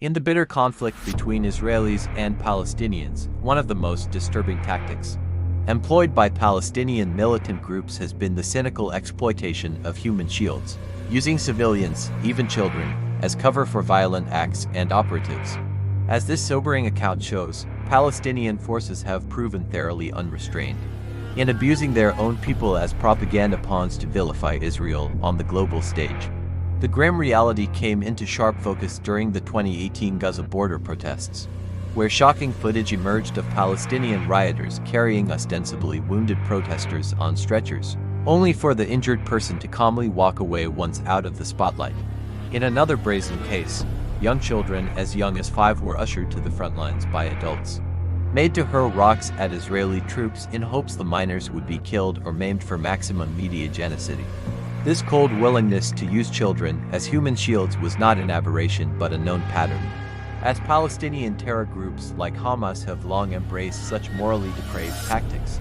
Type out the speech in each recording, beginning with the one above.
In the bitter conflict between Israelis and Palestinians, one of the most disturbing tactics employed by Palestinian militant groups has been the cynical exploitation of human shields, using civilians, even children, as cover for violent acts and operatives. As this sobering account shows, Palestinian forces have proven thoroughly unrestrained in abusing their own people as propaganda pawns to vilify Israel on the global stage. The grim reality came into sharp focus during the 2018 Gaza border protests, where shocking footage emerged of Palestinian rioters carrying ostensibly wounded protesters on stretchers, only for the injured person to calmly walk away once out of the spotlight. In another brazen case, young children as young as 5 were ushered to the front lines by adults, made to hurl rocks at Israeli troops in hopes the minors would be killed or maimed for maximum mediagenicity. This cold willingness to use children as human shields was not an aberration but a known pattern, as Palestinian terror groups like Hamas have long embraced such morally depraved tactics.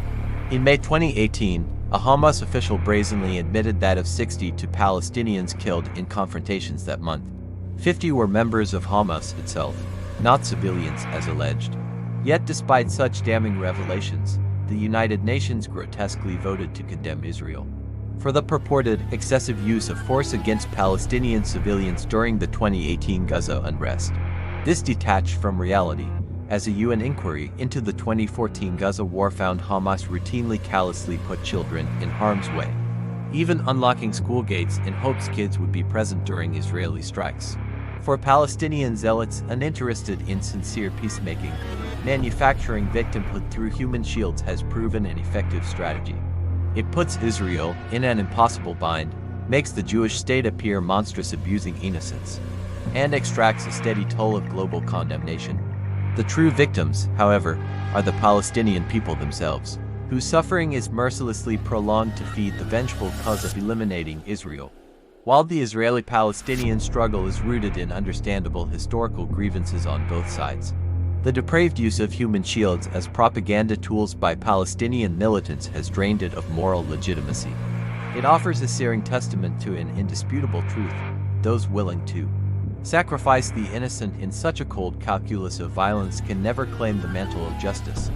In May 2018, a Hamas official brazenly admitted that of 62 Palestinians killed in confrontations that month, 50 were members of Hamas itself, not civilians as alleged. Yet despite such damning revelations, the United Nations grotesquely voted to condemn Israel for the purported excessive use of force against Palestinian civilians during the 2018 Gaza unrest. This detached from reality, as a UN inquiry into the 2014 Gaza war found Hamas routinely callously put children in harm's way, even unlocking school gates in hopes kids would be present during Israeli strikes. For Palestinian zealots uninterested in sincere peacemaking, manufacturing victimhood through human shields has proven an effective strategy. It puts Israel in an impossible bind, makes the Jewish state appear monstrous abusing innocents, and extracts a steady toll of global condemnation. The true victims, however, are the Palestinian people themselves, whose suffering is mercilessly prolonged to feed the vengeful cause of eliminating Israel. While the Israeli-Palestinian struggle is rooted in understandable historical grievances on both sides, the depraved use of human shields as propaganda tools by Palestinian militants has drained it of moral legitimacy. It offers a searing testament to an indisputable truth: those willing to sacrifice the innocent in such a cold calculus of violence can never claim the mantle of justice.